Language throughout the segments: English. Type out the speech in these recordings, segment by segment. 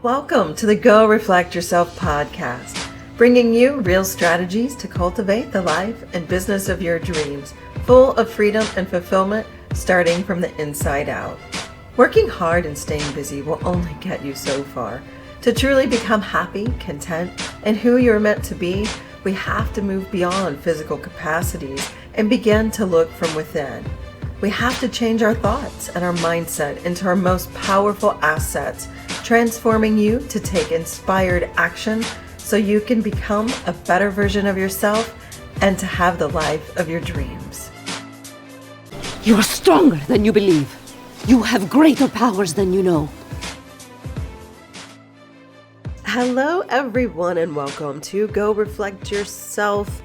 Welcome to the Go Reflect Yourself podcast, bringing you real strategies to cultivate the life and business of your dreams, full of freedom and fulfillment, starting from the inside out. Working hard and staying busy will only get you so far. To truly become happy, content, and who you're meant to be, we have to move beyond physical capacities and begin to look from within. We have to change our thoughts and our mindset into our most powerful assets, transforming you to take inspired action so you can become a better version of yourself and to have the life of your dreams. You are stronger than you believe. You have greater powers than you know. Hello, everyone, and welcome to Go Reflect Yourself.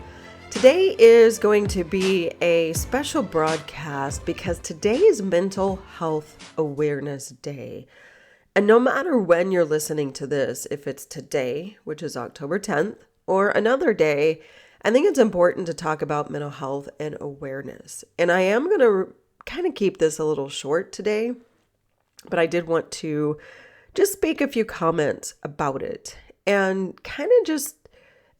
Today is going to be a special broadcast because today is Mental Health Awareness Day. And no matter when you're listening to this, if it's today, which is October 10th, or another day, I think it's important to talk about mental health and awareness. And I am going to kind of keep this a little short today, but I did want to just speak a few comments about it and kind of just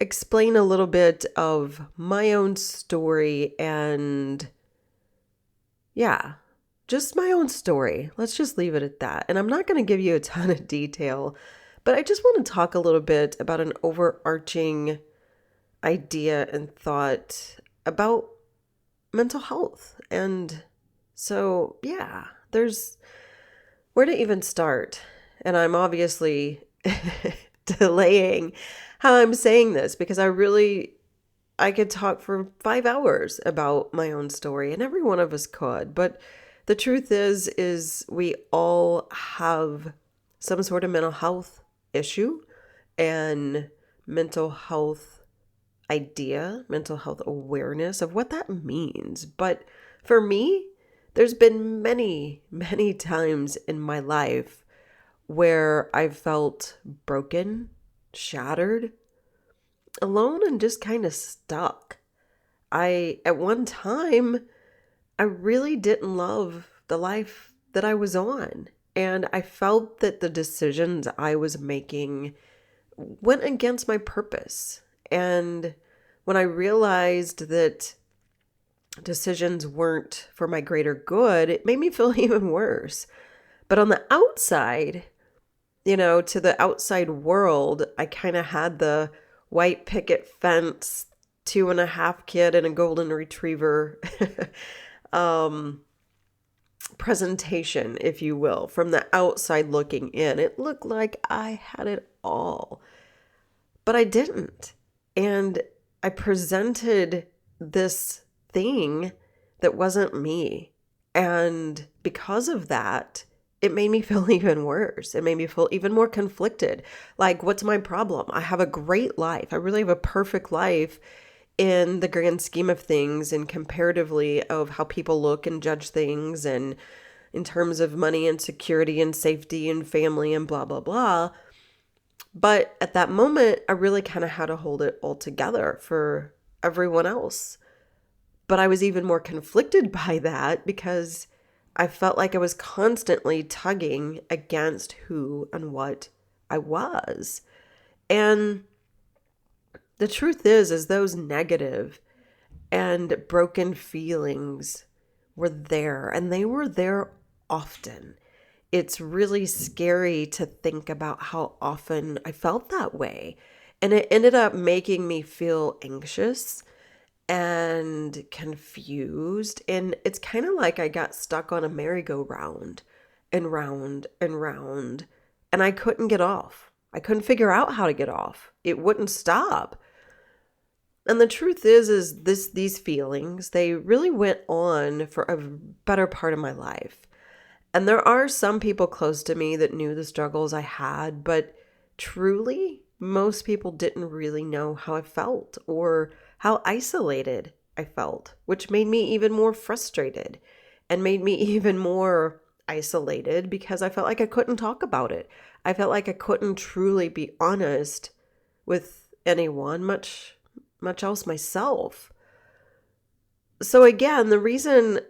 explain a little bit of my own story and just my own story. Let's just leave it at that. And I'm not going to give you a ton of detail, but I just want to talk a little bit about an overarching idea and thought about mental health. And so, there's where to even start. And I'm obviously delaying how I'm saying this because I could talk for 5 hours about my own story, and every one of us could. But the truth is we all have some sort of mental health issue and mental health idea, mental health awareness of what that means. But for me, there's been many, many times in my life where I've felt broken, shattered, alone, and just kind of stuck. At one time, I really didn't love the life that I was on. And I felt that the decisions I was making went against my purpose. And when I realized that decisions weren't for my greater good, it made me feel even worse. But on the outside, to the outside world, I kind of had the white picket fence, 2.5 kid and a golden retriever presentation, if you will, from the outside looking in. It looked like I had it all, but I didn't. And I presented this thing that wasn't me. And because of that, it made me feel even worse. It made me feel even more conflicted. Like, what's my problem? I have a great life. I really have a perfect life in the grand scheme of things and comparatively of how people look and judge things and in terms of money and security and safety and family and blah, blah, blah. But at that moment, I really kind of had to hold it all together for everyone else. But I was even more conflicted by that because I felt like I was constantly tugging against who and what I was. And the truth is those negative and broken feelings were there, and they were there often. It's really scary to think about how often I felt that way. And it ended up making me feel anxious and confused. And it's kind of like I got stuck on a merry-go-round and round and round, and I couldn't get off. I couldn't figure out how to get off. It wouldn't stop. And the truth is these feelings, they really went on for a better part of my life. And there are some people close to me that knew the struggles I had, but truly, most people didn't really know how I felt or how isolated I felt, which made me even more frustrated and made me even more isolated because I felt like I couldn't talk about it. I felt like I couldn't truly be honest with anyone, much else myself. So again, the reason,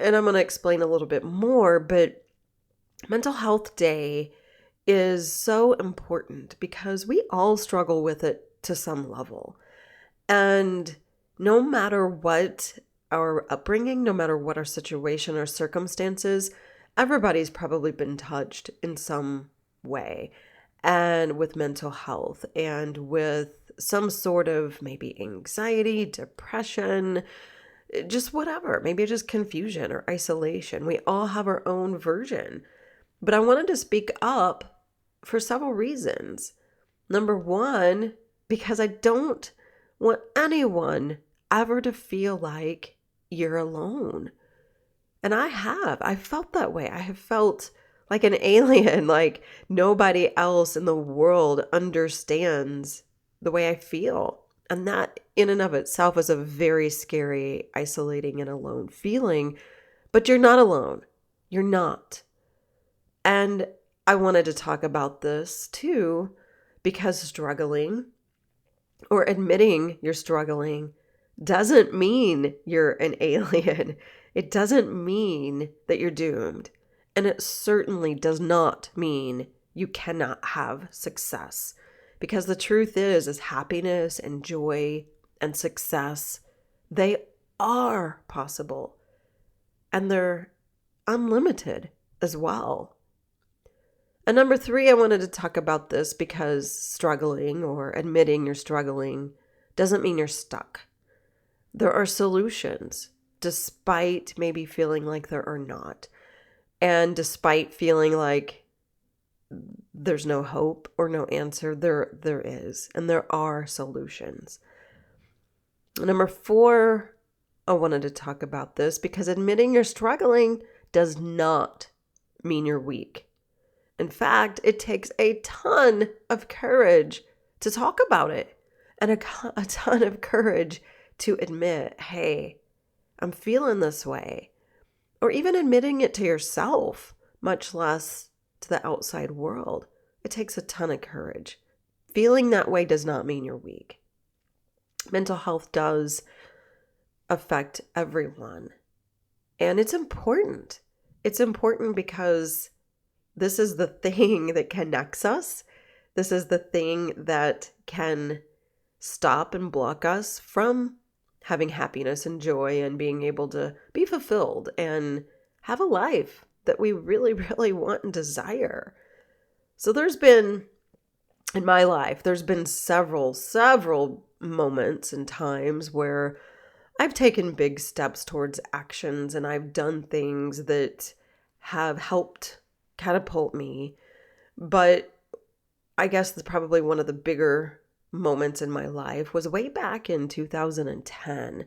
and I'm going to explain a little bit more, but Mental Health Day is so important because we all struggle with it to some level. And no matter what our upbringing, no matter what our situation or circumstances, everybody's probably been touched in some way, and with mental health and with some sort of maybe anxiety, depression, just whatever, maybe just confusion or isolation. We all have our own version. But I wanted to speak up for several reasons. Number one, because I don't want anyone ever to feel like you're alone. And I felt that way. I have felt like an alien, like nobody else in the world understands the way I feel. And that in and of itself is a very scary, isolating, and alone feeling. But you're not alone. You're not. And I wanted to talk about this too, because struggling or admitting you're struggling doesn't mean you're an alien. It doesn't mean that you're doomed. And it certainly does not mean you cannot have success. Because the truth is happiness and joy and success, they are possible. And they're unlimited as well. And number three, I wanted to talk about this because struggling or admitting you're struggling doesn't mean you're stuck. There are solutions, despite maybe feeling like there are not. And despite feeling like there's no hope or no answer, there is. And there are solutions. Number four, I wanted to talk about this because admitting you're struggling does not mean you're weak. In fact, it takes a ton of courage to talk about it and a ton of courage to admit, hey, I'm feeling this way. Or even admitting it to yourself, much less to the outside world. It takes a ton of courage. Feeling that way does not mean you're weak. Mental health does affect everyone. And it's important. It's important because this is the thing that connects us. This is the thing that can stop and block us from having happiness and joy and being able to be fulfilled and have a life that we really, really want and desire. So in my life, there's been several moments and times where I've taken big steps towards actions and I've done things that have helped catapult me. But I guess that's probably one of the bigger moments in my life was way back in 2010.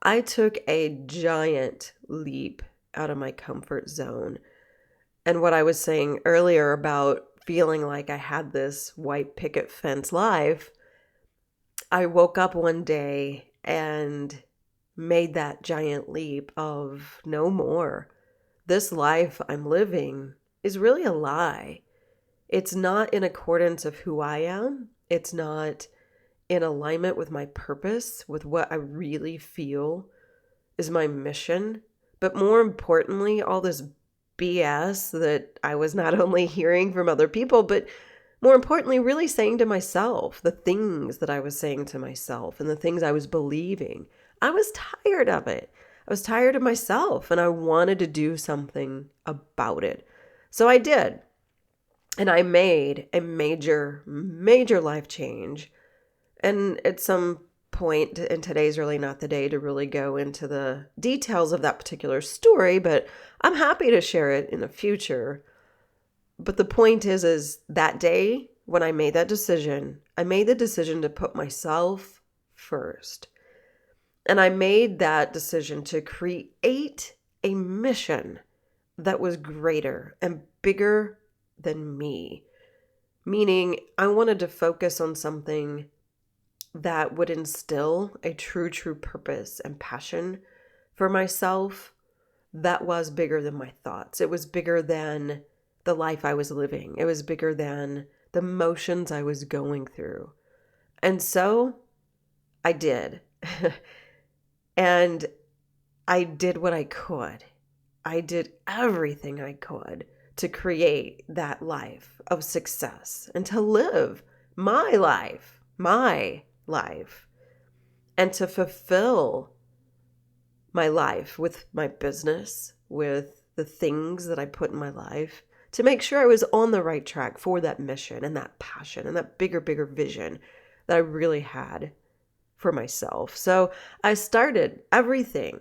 I took a giant leap out of my comfort zone. And what I was saying earlier about feeling like I had this white picket fence life, I woke up one day and made that giant leap of no more. This life I'm living is really a lie. It's not in accordance of who I am. It's not in alignment with my purpose, with what I really feel is my mission. But more importantly, all this BS that I was not only hearing from other people, but more importantly, really saying to myself, the things that I was saying to myself and the things I was believing. I was tired of it. I was tired of myself and I wanted to do something about it. So I did. And I made a major life change. And at some point, and today's really not the day to really go into the details of that particular story, but I'm happy to share it in the future. But the point is that day when I made that decision, I made the decision to put myself first. And I made that decision to create a mission that was greater and bigger than me. Meaning, I wanted to focus on something that would instill a true purpose and passion for myself that was bigger than my thoughts. It was bigger than the life I was living. It was bigger than the motions I was going through. And so I did. And I did what I could. I did everything I could to create that life of success and to live my life, and to fulfill my life with my business, with the things that I put in my life, to make sure I was on the right track for that mission and that passion and that bigger vision that I really had for myself. So I started everything.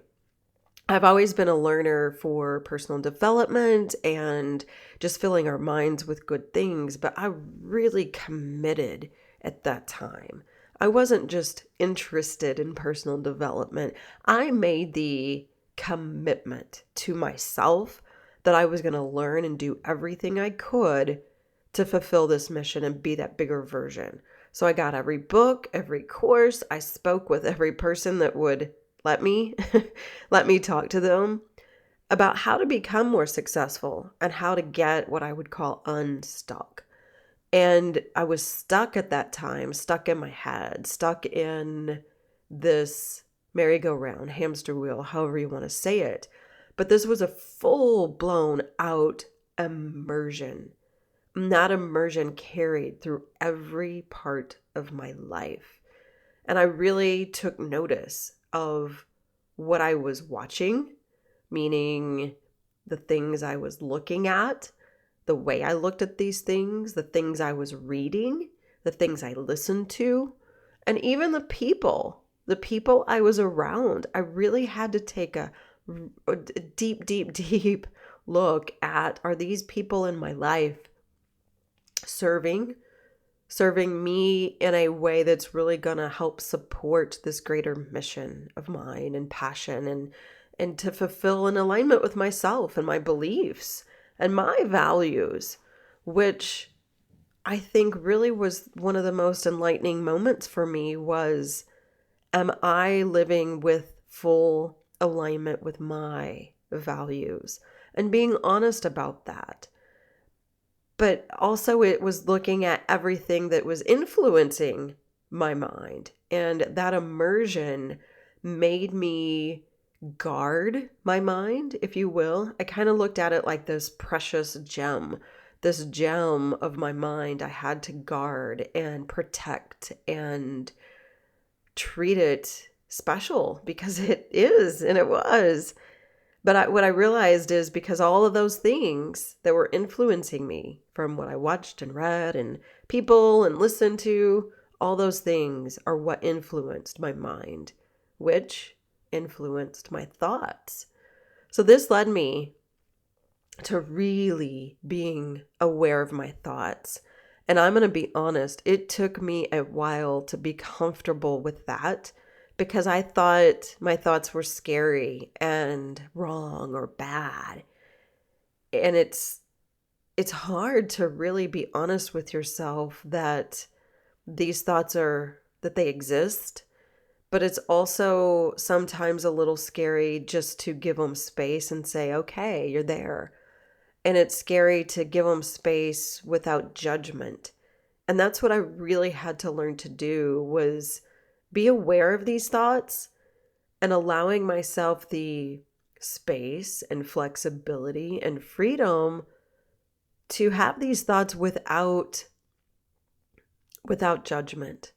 I've always been a learner for personal development and just filling our minds with good things, but I really committed at that time. I wasn't just interested in personal development. I made the commitment to myself that I was going to learn and do everything I could to fulfill this mission and be that bigger version. So I got every book, every course. I spoke with every person that would let me let me talk to them about how to become more successful and how to get what I would call unstuck. And I was stuck at that time, stuck in my head, stuck in this merry-go-round, hamster wheel, however you want to say it. But this was a full-blown out immersion. That immersion carried through every part of my life. And I really took notice of what I was watching, meaning the things I was looking at, the way I looked at these things, the things I was reading, the things I listened to, and even the people I was around. I really had to take a deep look at, are these people in my life serving me in a way that's really going to help support this greater mission of mine and passion, and to fulfill an alignment with myself and my beliefs and my values, which I think really was one of the most enlightening moments for me was, am I living with full alignment with my values and being honest about that? But also it was looking at everything that was influencing my mind. And that immersion made me guard my mind, if you will. I kind of looked at it like this precious gem, this gem of my mind I had to guard and protect and treat it special, because it is, and it was. But what I realized is, because all of those things that were influencing me, from what I watched and read and people and listened to, all those things are what influenced my mind, which influenced my thoughts. So this led me to really being aware of my thoughts. And I'm going to be honest, it took me a while to be comfortable with that, because I thought my thoughts were scary and wrong or bad. And it's hard to really be honest with yourself that these thoughts that they exist, but it's also sometimes a little scary just to give them space and say, okay, you're there. And it's scary to give them space without judgment. And that's what I really had to learn to do, was be aware of these thoughts and allowing myself the space and flexibility and freedom to have these thoughts without judgment.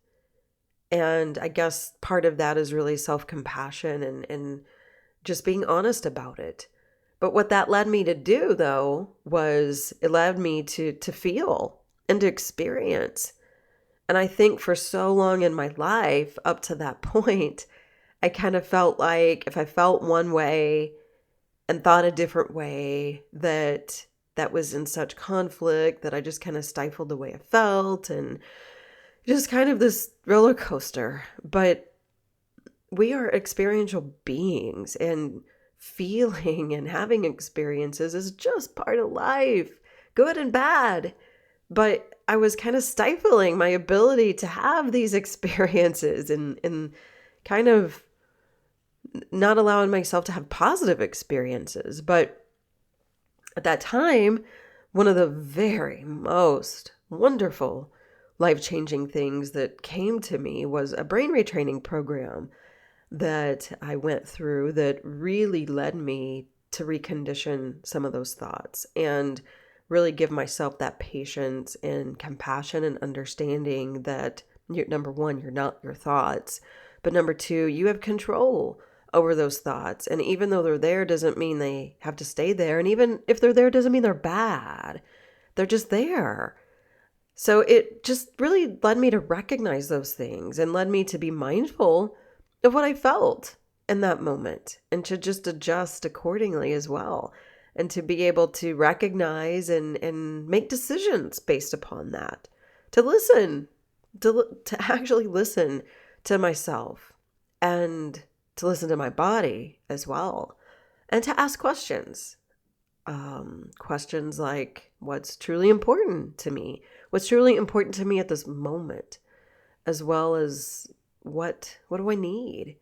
And I guess part of that is really self-compassion and just being honest about it. But what that led me to do, though, was it led me to feel and to experience. And I think for so long in my life, up to that point, I kind of felt like if I felt one way and thought a different way, that was in such conflict that I just kind of stifled the way I felt, and just kind of this roller coaster. But we are experiential beings, and feeling and having experiences is just part of life, good and bad. But I was kind of stifling my ability to have these experiences and kind of not allowing myself to have positive experiences. But at that time, one of the very most wonderful, life-changing things that came to me was a brain retraining program that I went through that really led me to recondition some of those thoughts. And really give myself that patience and compassion and understanding that number one, you're not your thoughts, but number two, you have control over those thoughts. And even though they're there doesn't mean they have to stay there. And even if they're there doesn't mean they're bad. They're just there. So it just really led me to recognize those things and led me to be mindful of what I felt in that moment and to just adjust accordingly as well. And to be able to recognize and make decisions based upon that. To listen, to actually listen to myself and to listen to my body as well. And to ask questions. Questions like, what's truly important to me? What's truly important to me at this moment? As well as what do I need?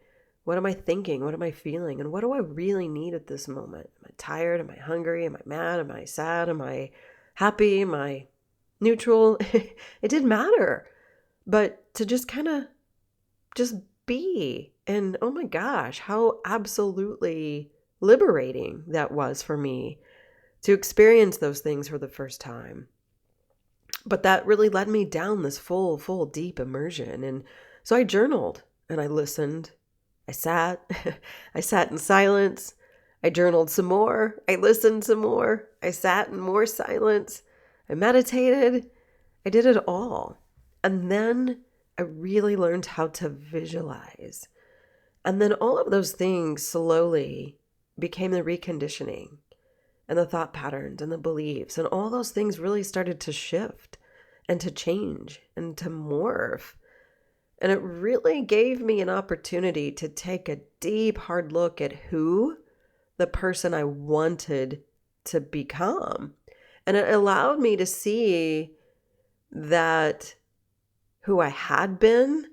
What am I thinking? What am I feeling? And what do I really need at this moment? Am I tired? Am I hungry? Am I mad? Am I sad? Am I happy? Am I neutral? It didn't matter. But to just kind of just be. And oh my gosh, how absolutely liberating that was for me to experience those things for the first time. But that really led me down this full, deep immersion. And so I journaled and I listened. I sat. I sat in silence. I journaled some more. I listened some more. I sat in more silence. I meditated. I did it all. And then I really learned how to visualize. And then all of those things slowly became the reconditioning and the thought patterns and the beliefs. And all those things really started to shift and to change and to morph. And it really gave me an opportunity to take a deep, hard look at who the person I wanted to become. And it allowed me to see that who I had been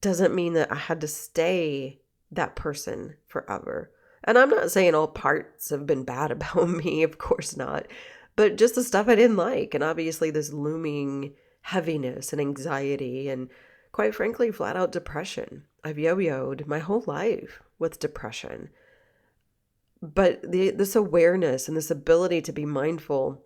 doesn't mean that I had to stay that person forever. And I'm not saying all parts have been bad about me, of course not, but just the stuff I didn't like. And obviously this looming heaviness and anxiety and quite frankly, flat out depression. I've yo-yoed my whole life with depression. But this awareness and this ability to be mindful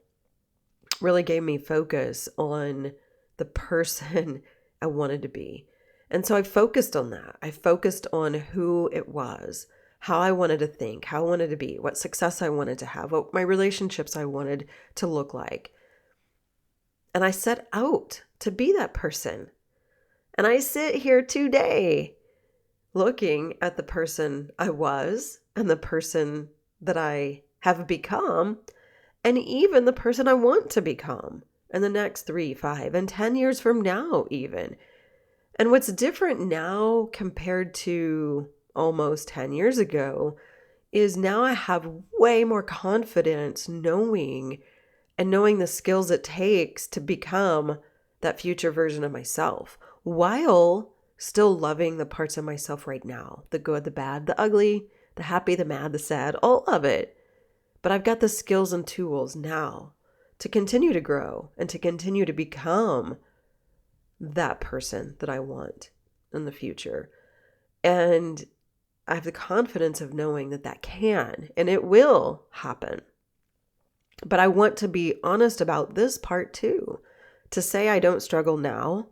really gave me focus on the person I wanted to be. And so I focused on that. I focused on who it was, how I wanted to think, how I wanted to be, what success I wanted to have, what my relationships I wanted to look like. And I set out to be that person. And I sit here today looking at the person I was and the person that I have become and even the person I want to become in the next 3, 5, and 10 years from now even. And what's different now compared to almost 10 years ago is now I have way more confidence knowing the skills it takes to become that future version of myself, while still loving the parts of myself right now, the good, the bad, the ugly, the happy, the mad, the sad, all of it. But I've got the skills and tools now to continue to grow and to continue to become that person that I want in the future. And I have the confidence of knowing that that can and it will happen. But I want to be honest about this part too. To say I don't struggle now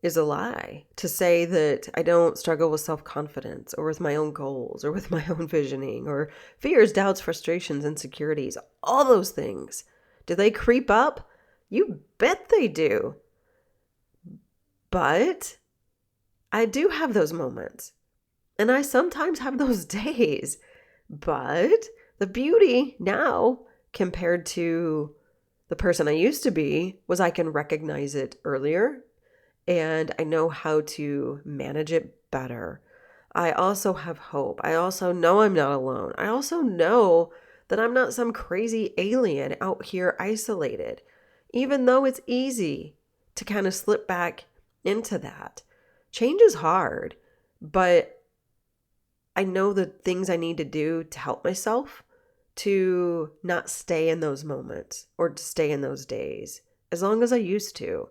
is a lie. To say that I don't struggle with self-confidence or with my own goals or with my own visioning or fears, doubts, frustrations, insecurities, all those things. Do they creep up? You bet they do. But I do have those moments. And I sometimes have those days. But the beauty now compared to the person I used to be was I can recognize it earlier and I know how to manage it better. I also have hope. I also know I'm not alone. I also know that I'm not some crazy alien out here isolated, even though it's easy to kind of slip back into that. Change is hard, but I know the things I need to do to help myself to not stay in those moments or to stay in those days as long as I used to.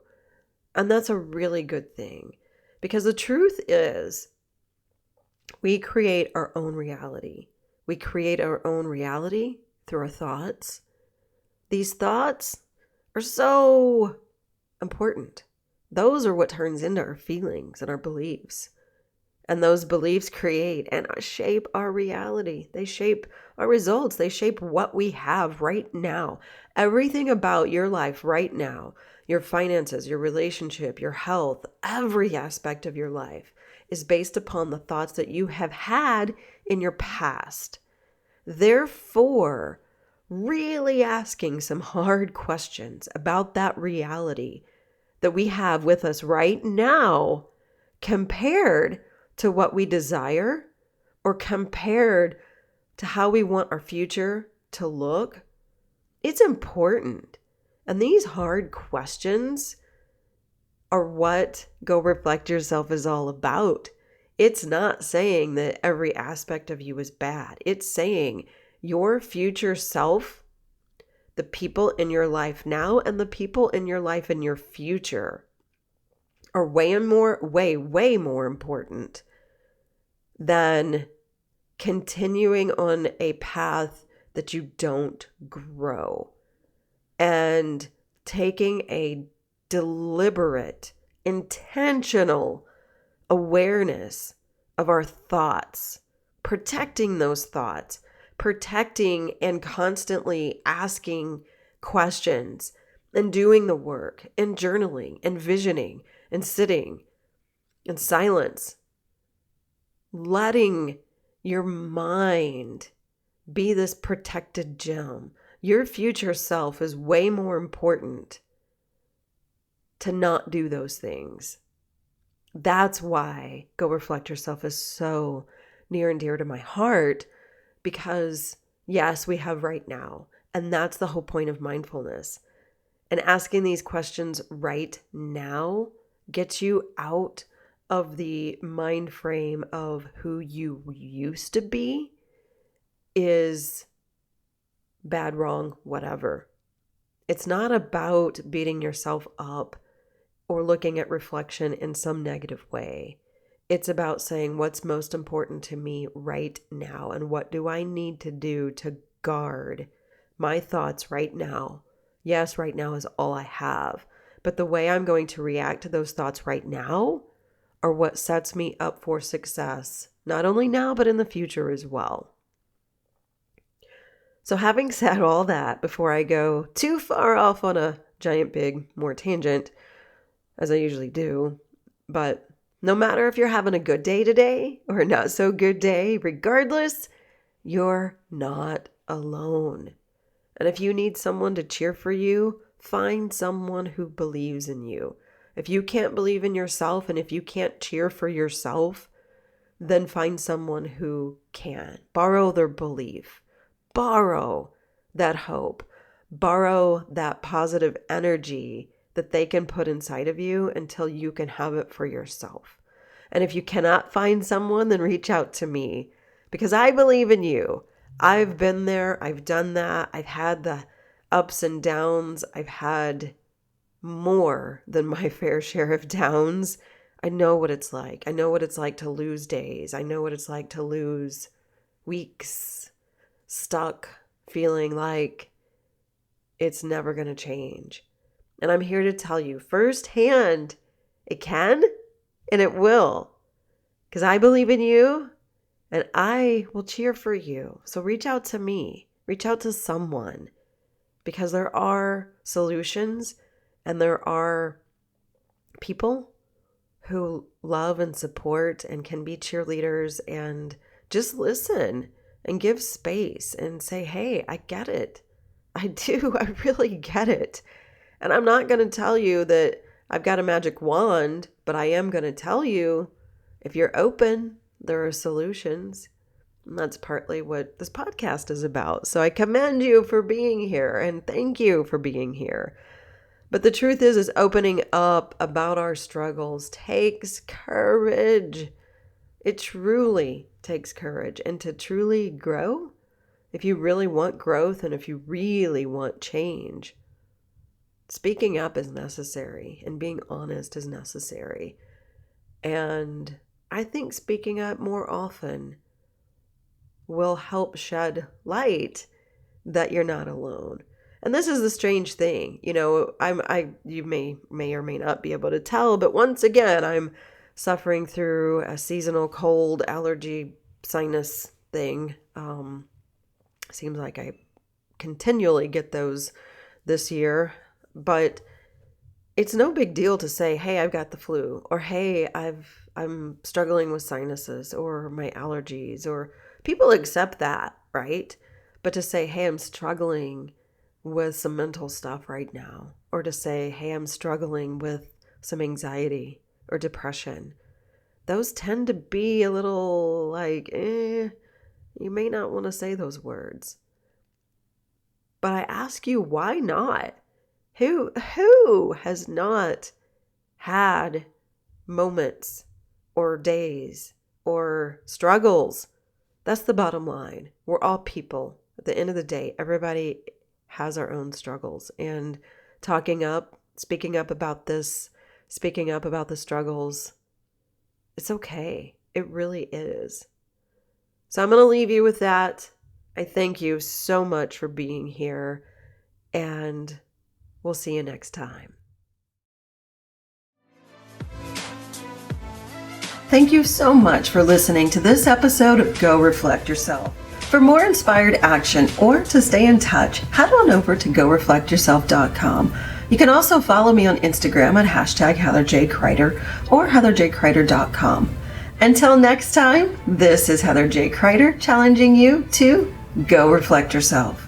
And that's a really good thing because the truth is we create our own reality. We create our own reality through our thoughts, These thoughts are so important. Those are what turns into our feelings and our beliefs. And those beliefs create and shape our reality. They shape our results. They shape what we have right now. Everything about your life right now, your finances, your relationship, your health, every aspect of your life is based upon the thoughts that you have had in your past. Therefore, really asking some hard questions about that reality that we have with us right now compared to what we desire or compared to how we want our future to look, it's important. And these hard questions are what Go Reflect Yourself is all about. It's not saying that every aspect of you is bad. It's saying your future self, the people in your life now and the people in your life in your future are way more important than continuing on a path that you don't grow and taking a deliberate, intentional awareness of our thoughts, protecting those thoughts, protecting and constantly asking questions and doing the work and journaling and visioning and sitting in silence, letting your mind be this protected gem. Your future self is way more important to not do those things. That's why Go Reflect Yourself is so near and dear to my heart, because yes, we have right now. And that's the whole point of mindfulness. And asking these questions right now gets you out of the mind frame of who you used to be is bad, wrong, whatever. It's not about beating yourself up or looking at reflection in some negative way. It's about saying what's most important to me right now and what do I need to do to guard my thoughts right now. Yes, right now is all I have. But the way I'm going to react to those thoughts right now are what sets me up for success, not only now, but in the future as well. So having said all that, before I go too far off on a giant big more tangent, as I usually do, but no matter if you're having a good day today or a not so good day, regardless, you're not alone. And if you need someone to cheer for you, find someone who believes in you. If you can't believe in yourself and if you can't cheer for yourself, then find someone who can. Borrow their belief. Borrow that hope. Borrow that positive energy that they can put inside of you until you can have it for yourself. And if you cannot find someone, then reach out to me because I believe in you. I've been there. I've done that. I've had the ups and downs. I've had more than my fair share of downs. I know what it's like. I know what it's like to lose days. I know what it's like to lose weeks, stuck, feeling like it's never going to change. And I'm here to tell you firsthand, it can and it will. Because I believe in you and I will cheer for you. So reach out to me. Reach out to someone. Because there are solutions and there are people who love and support and can be cheerleaders and just listen and give space and say, hey, I get it. I do. I really get it. And I'm not going to tell you that I've got a magic wand, but I am going to tell you if you're open, there are solutions. And that's partly what this podcast is about. So I commend you for being here and thank you for being here. But the truth is opening up about our struggles takes courage. It truly takes courage. And to truly grow, if you really want growth and if you really want change, speaking up is necessary and being honest is necessary. And I think speaking up more often will help shed light that you're not alone. And this is the strange thing, you may or may not be able to tell, but once again, I'm suffering through a seasonal cold allergy sinus thing. Seems like I continually get those this year, but it's no big deal to say, hey, I've got the flu, or hey, I'm struggling with sinuses or my allergies, or people accept that, right? But to say, hey, I'm struggling with some mental stuff right now, or to say, hey, I'm struggling with some anxiety or depression, those tend to be a little like, you may not want to say those words. But I ask you, why not? Who has not had moments or days or struggles? That's the bottom line. We're all people. At the end of the day, everybody has our own struggles. And speaking up about the struggles, it's okay. It really is. So I'm going to leave you with that. I thank you so much for being here, and we'll see you next time. Thank you so much for listening to this episode of Go Reflect Yourself. For more inspired action or to stay in touch, head on over to goreflectyourself.com. You can also follow me on Instagram at #HeatherJCrider or HeatherJCrider.com. Until next time, this is Heather J. Crider challenging you to go reflect yourself.